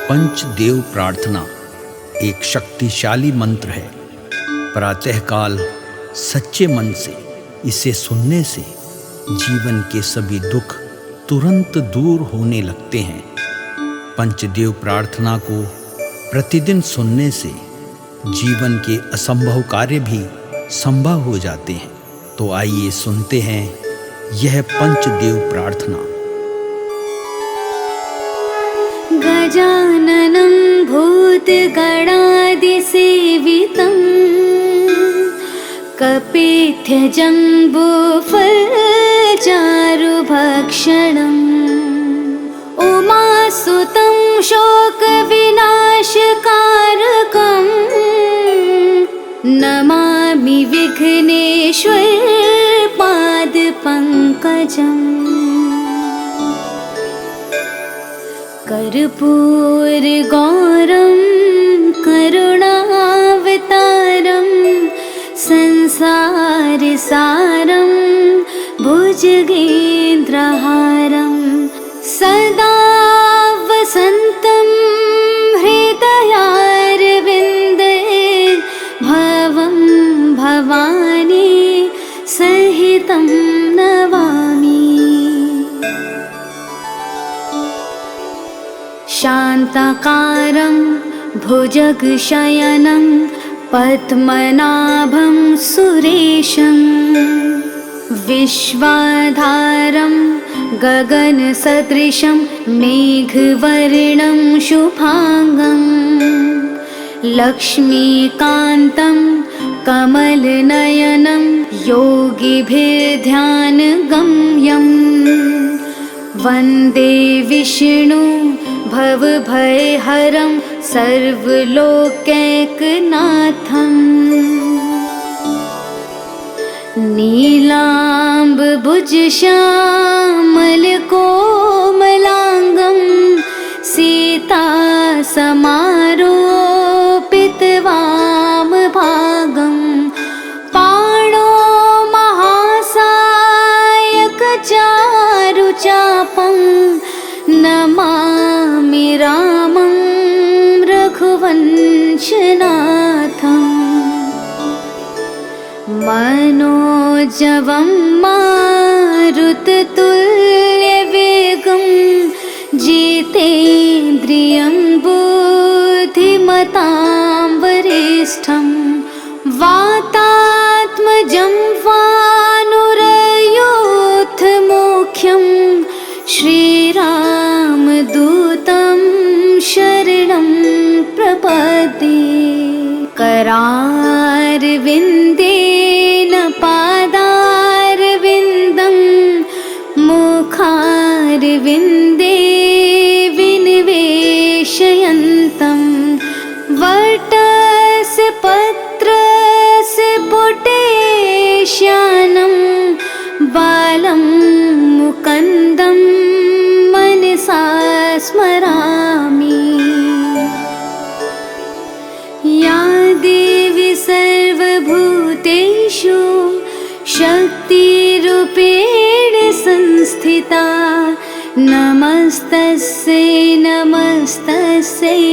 पंचदेव प्रार्थना एक शक्तिशाली मंत्र है। प्रातःकाल सच्चे मन से इसे सुनने से जीवन के सभी दुख तुरंत दूर होने लगते हैं। पंचदेव प्रार्थना को प्रतिदिन सुनने से जीवन के असंभव कार्य भी संभव हो जाते हैं। तो आइए सुनते हैं यह पंचदेव प्रार्थना। गजाननं भूतगणादिसेवितं कपित्थजम्बूफलचारुभक्षणम् उमासुतं शोकविनाशकारकम् नमामि विघ्नेश्वर पादपङ्कजम्। कर्पूरगौरं करुणावतारं संसारसारं भुजगेन्द्रहारं सदा वसन्तं हृदयारविन्दे भवं भवानी सहितं नमामि। शान्ताकारं भुजगशयनं पद्मनाभं सुरेशं विश्वाधारं गगनसदृशं मेघवर्णं शुभांगं लक्ष्मीकान्तं कमलनयनं योगिभिर्ध्यानगम्यं वन्दे विष्णु भवभयहरं सर्वलोकैकनाथम्। नीलाम्बुजश्यामलकोमलाङ्गं सीतासमारोपितवामभागं पाणो महासायकचारुचापं नमामि रामं रघुवंशनाथम्। मनोजवं मारुततुल्यवेगं जितेन्द्रियं बुद्धिमतां वरिष्ठं वातात्मजं वानुरयूथमुख्यं श्रीरामदूतं शरणं प्रपद्ये। करारविन्देन पादारविन्दं मुखारविन्दे विनिवेशयन्तं वटस्य पत्रस्य पुटेश्यानं बालं मुकुन्दं मनसा स्मरामि। या देवी सर्वभूतेषु शक्तिरूपेण संस्थिता नमस्तस्यै नमस्तस्यै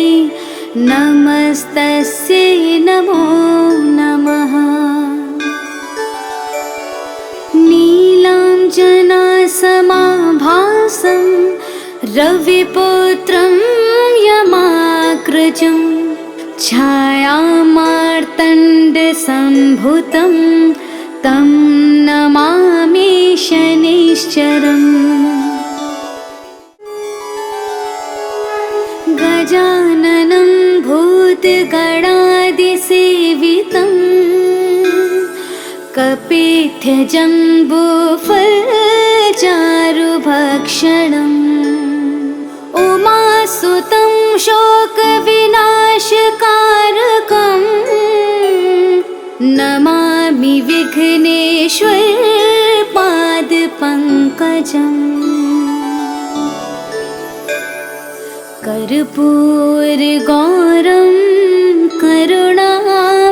नमस्तस्यै नमो नमः। नीलाञ्जनासमाभासं रविपुत्रं यमाग्रजं छायामार्तण्डसम्भुतं तं नमामि शनैश्चरम्। गजाननं भूतगणादिसेवितं कपित्थजम्बूफलचारुभक्षणम् उमासुतं शोकविनाशकारकं नमामि विघ्नेश्वर पादपङ्कजम्। कर्पूरगौरं करुणावतारं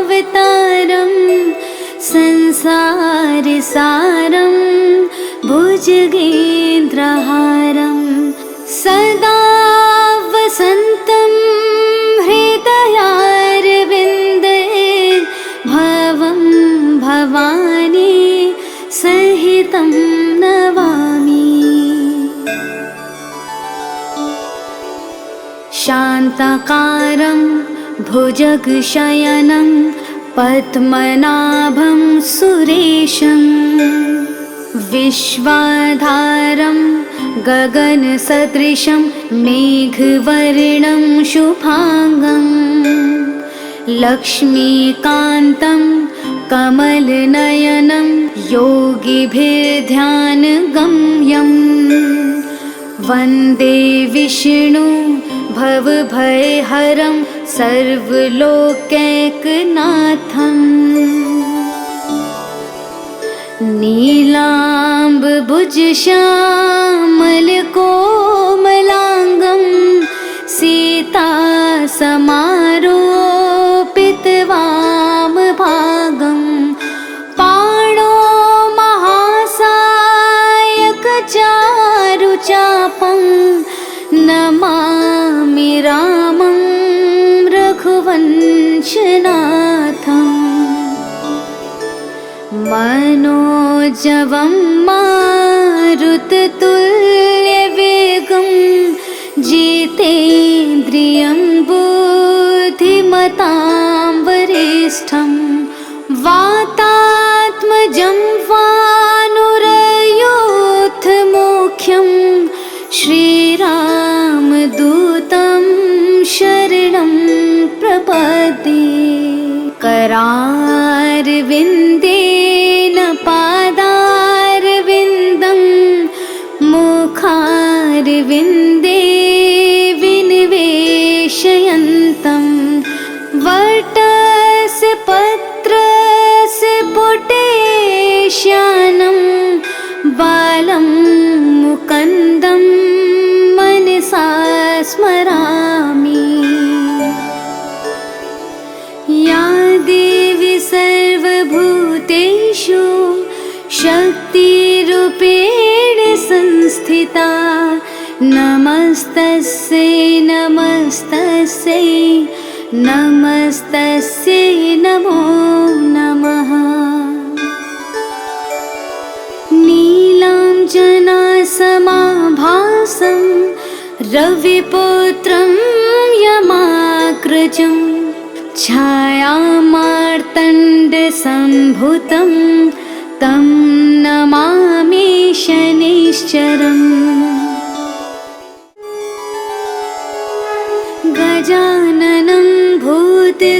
संसारसारं भुजगेन्द्रहारं सदा वसन्तं शान्ताकारं भुजगशयनं पद्मनाभं सुरेशं विश्वाधारं गगनसदृशं मेघवर्णं शुभांगं लक्ष्मीकान्तं कमलनयनं योगिभिर्ध्यानगम्यं वन्दे विष्णु भवभयहरं सर्वलोकैकनाथम् नीलाम्बुजश्यामलकोमलाङ्गं सीतासमारोपितवामभागं पाणो महासायकचारुचापं नमामि रामं रघुवंशनाथम् मनोजवं मारुततुल्यवेगं जितेन्द्रियं बुद्धिमतां वरिष्ठं वातात्मजं वानुरयोधमुख्यं श्रीरामदूतं शरणं प्रपद्ये करारविन्देन पादारविन्दं मुखारविन्दे विनिवेशयन्तं वटस्य पत्रस्य पुटेश्यानं बालं मुकुन्दं मनसा स्मरामि। या देवी सर्वभूतेषु शक्तिरूपेण संस्थिता नमस्तस्यै नमस्तस्यै नमस्तस्यै नमो नमः। नीलाञ्जनासमाभासं रविपुत्रं यमाग्रजं छायामार्तण्डसम्भुतं तं नमामि शनैश्चरम्। गजाननं भूतगणादिसेवितं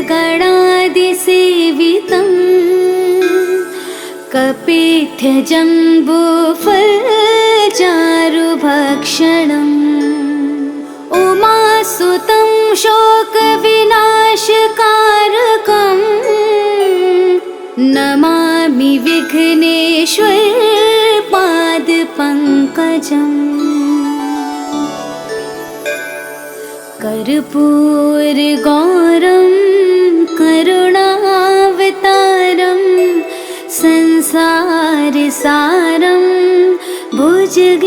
कपित्थजम्बूफलचारुभक्षणम् उमासुतं शोकविनाशकारकं नमामि विघ्नेश्वर पादपङ्कजम्। कर्पूरगौरं करुणावतारं संसारसारं भुजगेन्द्रहारं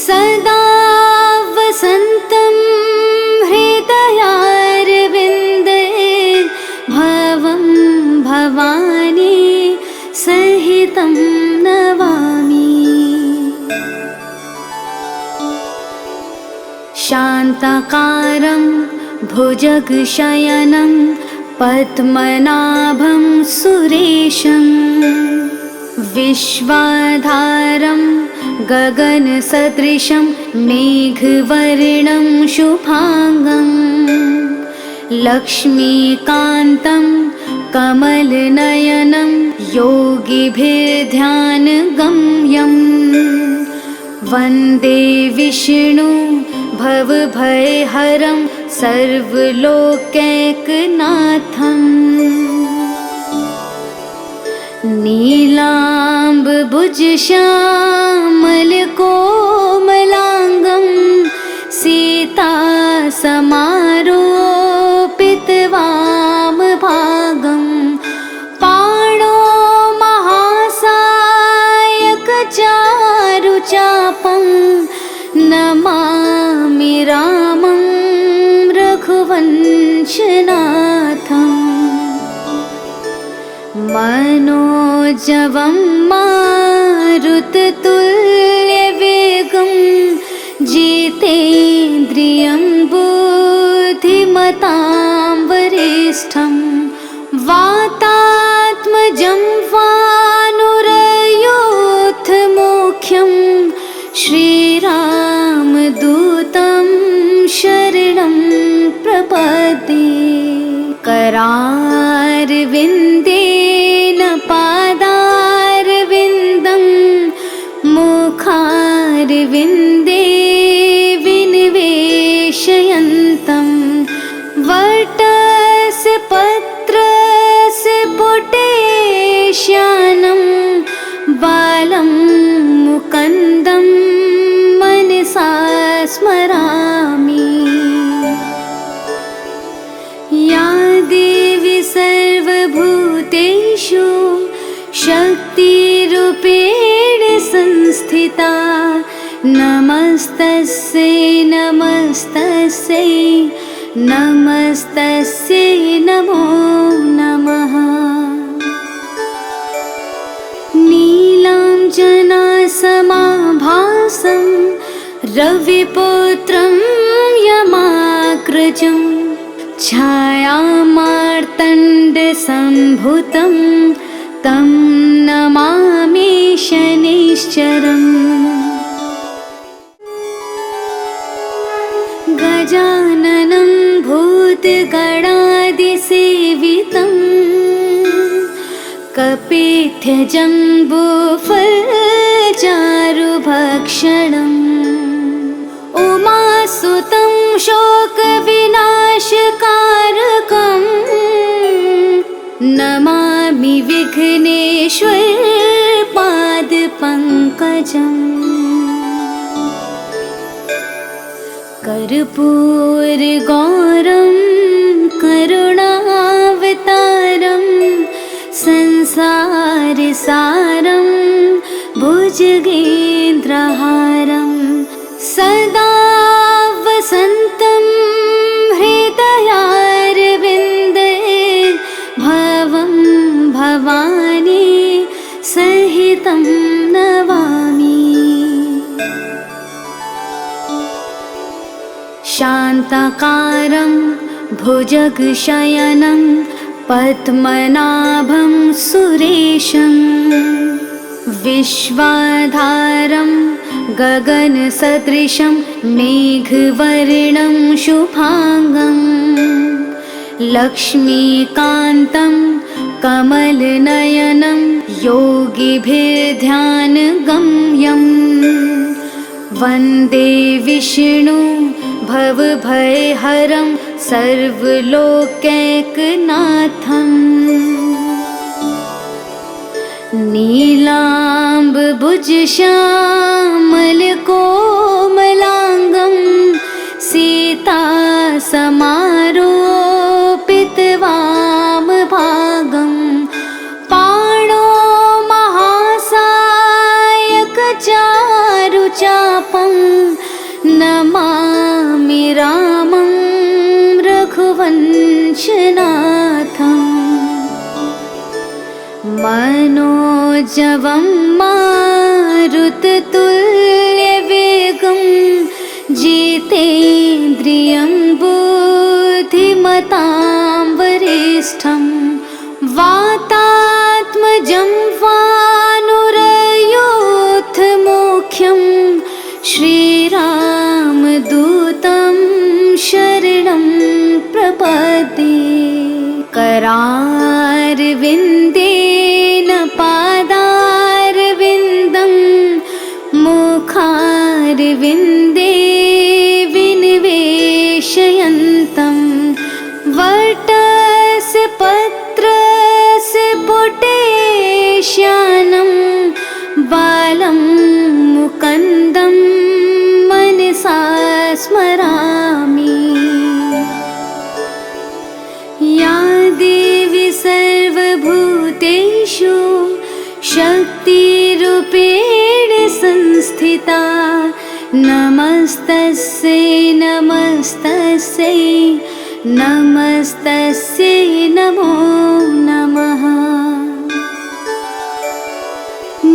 सदा वसन्तं हृदयारविन्दे भवं भवानी सहितं नमामि। शान्ताकारं भुजगशयनं पद्मनाभं सुरेशं विश्वाधारं गगनसदृशं मेघवर्णं शुभांगं लक्ष्मीकान्तं कमलनयनं योगिभिर्ध्यानगम्यं वन्दे विष्णु भवभयहरं सर्वलोकैकनाथम् नीलाम्बुजश्यामलकोमलाङ्गं सीतासमारोपितवामभागं पाणो महासायकचारुचापं नमामि रामं रघुवंशनाथम् मनोजवं मारुततुल्यवेगं जिते धीमतां वरिष्ठं वातात्मजं वानुरयोधमुख्यं श्रीरामदूतं शरणं प्रपद्ये। करारविन्देन पादारविन्दं मुखारविन्दे विनिवेशयन्तं वटस्य पत्रस्य पुटेश्यानं बालं मुकुन्दं मनसा स्मरामि। या देवी सर्वभूतेषु शक्तिरूपेण संस्थिता नमस्तस्यै नमस्तस्यै नमस्तस्यै नमो नमः। नीलाञ्जनासमाभासं रविपुत्रं यमाग्रजं छायामार्तण्डसम्भूतं तं नमामि शनैश्चरम्। गजाननं भूतगणादिसेवितं कपित्थजम्बूफलचारुभक्षणम् उमासुतं शोकविनाशकारकं नमामि विघ्नेश्वरपादपङ्कजम्। कर्पूरगौरं करुणावतारं संसारसारं भुजगेन्द्रहारं सदा वसन्तं हृदयारविन्दे भवं भवानी सहितं नमामि। शान्ताकारं भुजगशयनं पद्मनाभं सुरेशं विश्वाधारं गगनसदृशं मेघवर्णं शुभांगं लक्ष्मीकान्तं कमलनयनं योगिभिर्ध्यानगम्यं वन्दे विष्णु भवभयहरं सर्वलोकैकनाथम्। नीलाम्बुजश्यामलकोमलाङ्गं सीतासमारोपितवामभागं पाणो महासायकचारुचापं नमामि रामं रघुवंशनाथम्। मनोजवं मारुततुल्यवेगं जितेन्द्रियं बुद्धिमतां वरिष्ठं वातात्मजं वानुरयोधमुख्यं श्रीरामदूतं शरणं प्रपद्ये। करारविन्देन पादारविन्दं मुखारविन्दे विनिवेशयन्तं वटस्य पत्रस्य पुटेश्यानं बालं मुकुन्दं मनसा स्मरामि। या देवी सर्वभूतेषु शक्तिरूपेण संस्थिता नमस्तस्यै नमस्तस्यै नमस्तस्यै नमो नमः।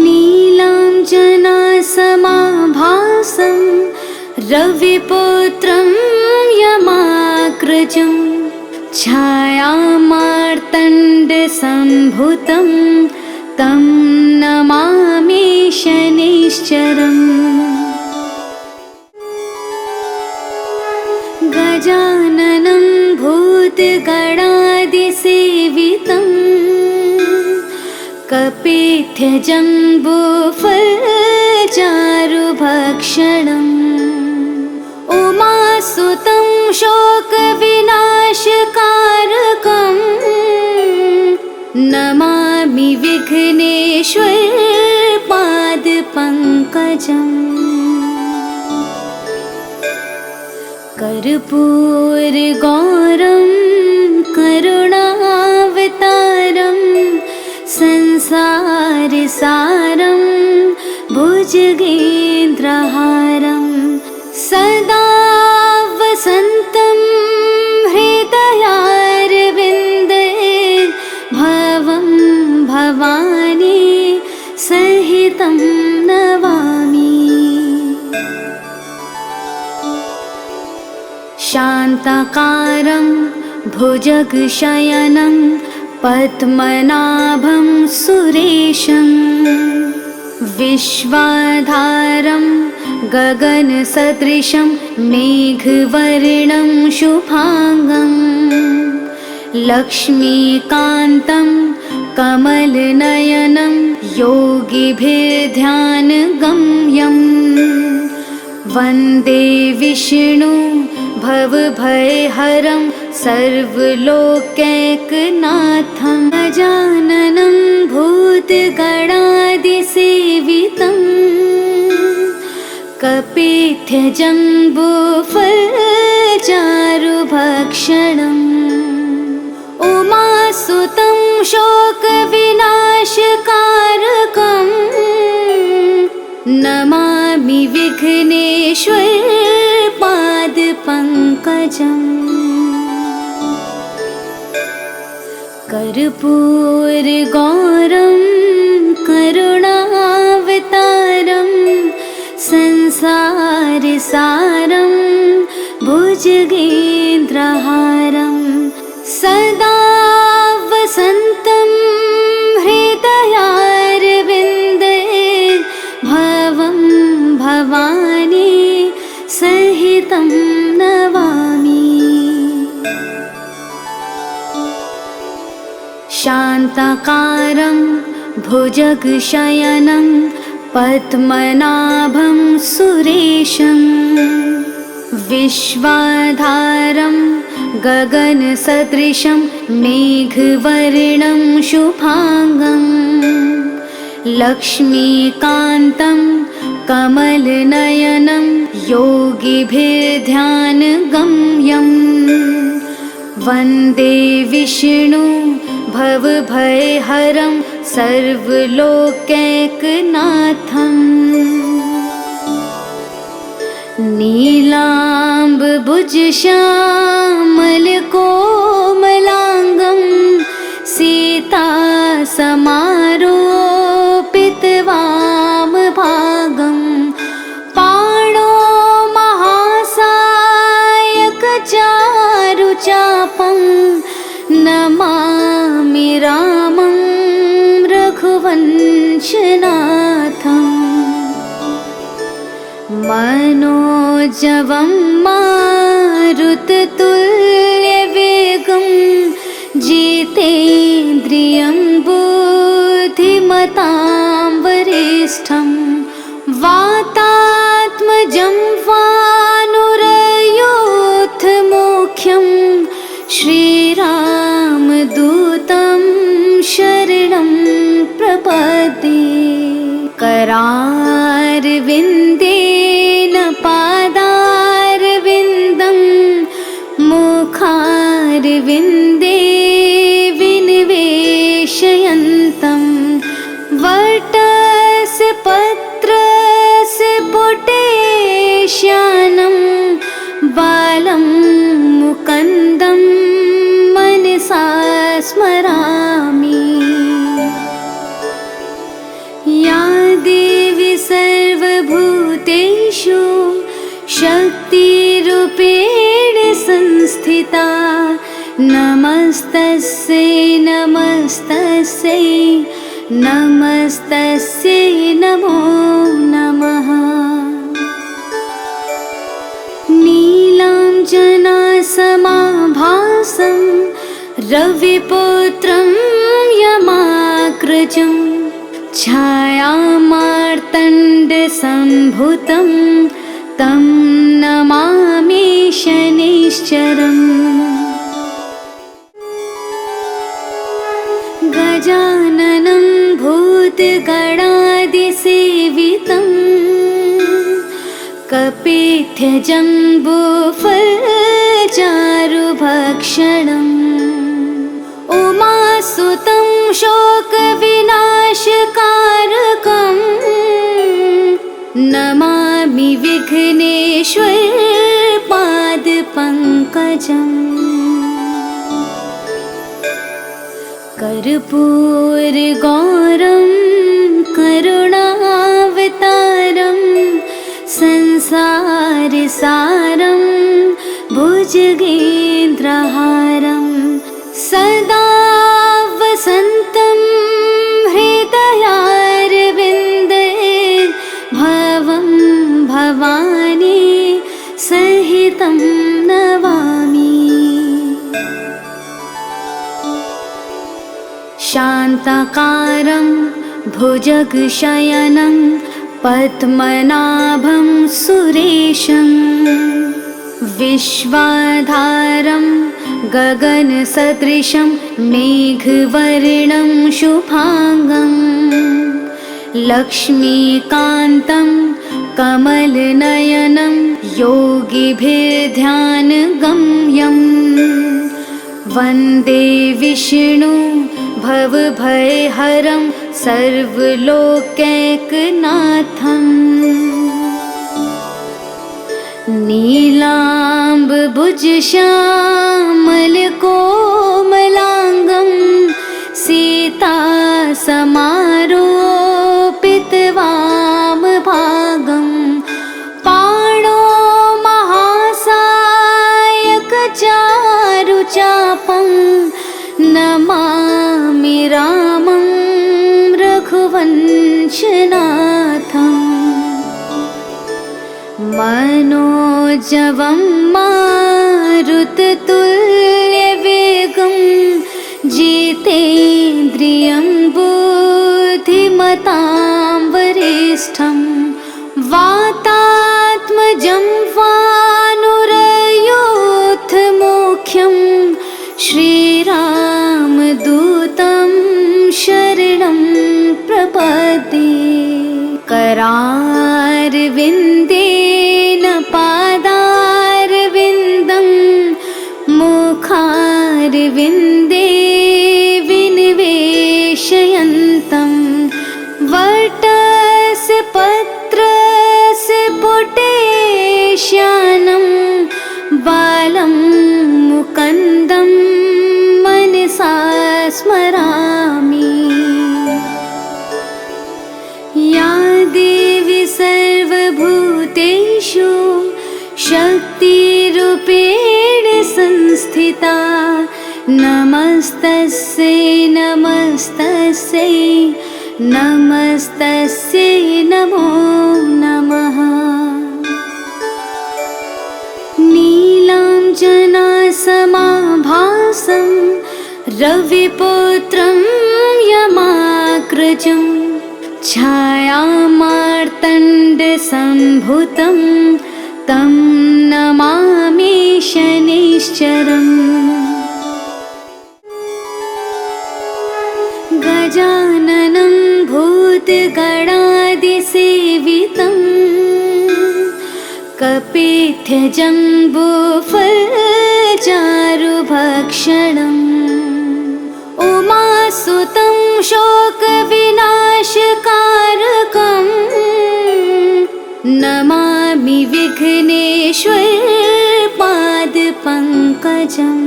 नीलाञ्जनासमाभासं रविपुत्रं यमाग्रजं पङ्कजं छायामार्तण्डसम्भुतं तं नमामि शनैश्चरम्। गजाननं भूतगणादिसेवितं कपित्थजम्बूफलचारुभक्षणम् उमासुतं शोकविनाशकारकं नमामि विघ्नेश्वरपादपङ्कजम्। कर्पूरगौरं करुणावतारं संसारसारं भुजगेन्द्रहारं सदा वसन्तं हृदयारविन्दे भवं भवानी सहितं नमामि। शान्ताकारं भुजगशयनं पद्मनाभं सुरेशं विश्वाधारं गगनसदृशं मेघवर्णं शुभांगं लक्ष्मीकान्तं कमलनयनं योगिभिर्ध्यानगम्यं वन्दे विष्णु भवभयहरं सर्वलोकैकनाथं। गजाननं भूतगणादिसेवितं कपित्थजम्बूफलचारुभक्षणम् उमासुतं शोकविनाशकारकं नमामि विघ्नेश्वरपादपङ्कजम्। कर्पूरगौरं करुणावतारं संसारसारं भुजगेन्द्रहारं सदा वसन्तं हृदयारविन्दे भवं भवानी सहितं नमामि। शान्ताकारं भुजगशयनं पद्मनाभं सुरेशं विश्वाधारं गगनसदृशं मेघवर्णं शुभांगं लक्ष्मीकान्तं कमलनयनं योगिभिर्ध्यानगम्यं वन्दे विष्णु भवभयहरं सर्वलोकैकनाथं। नीलाम्बुजश्यामलकोमलाङ्गं सीतासमारोपितवामभागं पाणो महासायकचारुचापं नमामि रामं रघुवंशनाथम्। मनोजवं मारुततुल्यवेगं जितेन्द्रियं बुद्धिमतां वरिष्ठं वातात्मजं वानुरयोधमुख्यं श्रीरामदूतं शरणं प्रपद्ये। करारविन्देन पादारविन्दं मुखारविन्दे विनिवेशयन्तं वटस्य पत्रस्य पुटेश्यानं बालं मुकुन्दं मनसा स्मरामि। या देवी सर्वभूतेषु शक्तिरूपेण संस्थिता संस्थिता नमस्तस्यै नमस्तस्यै नमस्तस्यै नमो नमः। नीलाञ्जनासमाभासं रविपुत्रं यमाग्रजं छायामार्तण्डसम्भुतं तं नमामि शनैश्चरम्। गजाननं भूतगणादिसेवितं कपित्थजम्बूफलचारुभक्षणम् उमासुतं शोकविनाशकारकं नमामि विघ्नेश्वरपादपङ्कजम्। कर्पूरगौरं करुणावतारं संसारसारं भुजगेन्द्रहारं सदा वसन्तं हृदयारविन्दे भवं भवानी सहितं नमामि। शान्ताकारं भुजगशयनं पद्मनाभं सुरेशं विश्वाधारं गगनसदृशं मेघवर्णं शुभांगं लक्ष्मीकान्तं कमलनयनं योगिभिर्ध्यानगम्यं वन्दे विष्णु भवभयहरं सर्वलोकैकनाथम्। नीलाम्बुजश्यामलकोमलाङ्गं सीतासमारोपितवामभागं पाणो महासायकचारुचापं नमामि रामं रघुवंशनाथम्। मनोजवं मारुततुल्यवेगं जितेन्द्रियं बुद्धिमतां वरिष्ठं वातात्मजं वानुरयोधमुख्यं श्रीरामदूतं शरणं प्रपद्ये। करारविन्देन पादारविन्दं मुखारविन्दे विनिवेशयन्तं वटस्य पत्रस्य पुटेश्यानं बालं मुकुन्दं मनसा स्मरामि। या देवी सर्वभूतेषु शक्तिरूपेण संस्थिता नमस्तस्यै नमस्तस्यै नमस्तस्यै नमो नमः। नीलाञ्जनासमाभासं रविपुत्रं यमाग्रजं छायामार्तण्डसम्भुतं तं नमामि शनैश्चरम्। गजाननं भूतगणादिसेवितं कपित्थजम्बूफलचारुभक्षणम् उमासुतं शोकविनाशकारकं नमामि विघ्नेश्वरपादपङ्कजम्।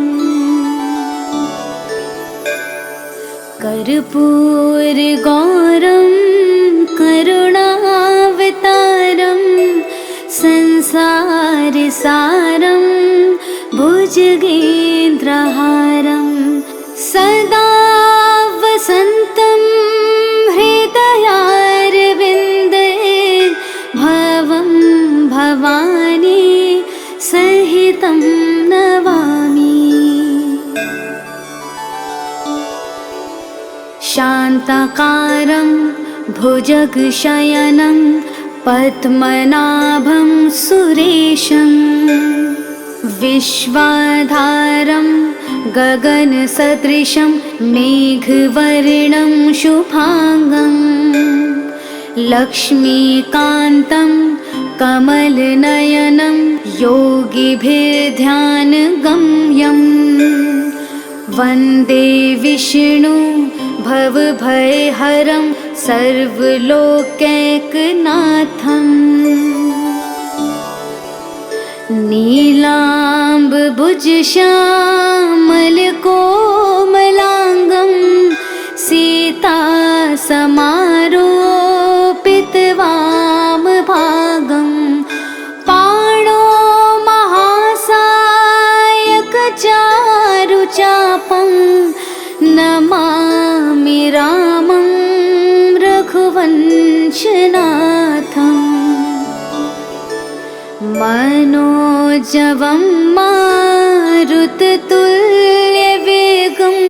कर्पूरगौरं करुणावतारं संसारसारं भुजगेन्द्रहारं सदा वसन्तं हृदयारविन्दे भवं भवानी सहितं नमामि। शान्ताकारं भुजगशयनं पद्मनाभं सुरेशं विश्वाधारं गगनसदृशं मेघवर्णं शुभांगं लक्ष्मीकान्तं कमलनयनं योगिभिर्ध्यानगम्यं वन्दे विष्णु भवभयहरं सर्वलोकैकनाथम्। नीलाम्बुजश्यामलकोमलाङ्गं सीतासमारोपितवामभागं पाणो महासायकचारुचापं नमामि रामं रघुवंशनाथम्। मनोजवं मारुततुल्यवेगं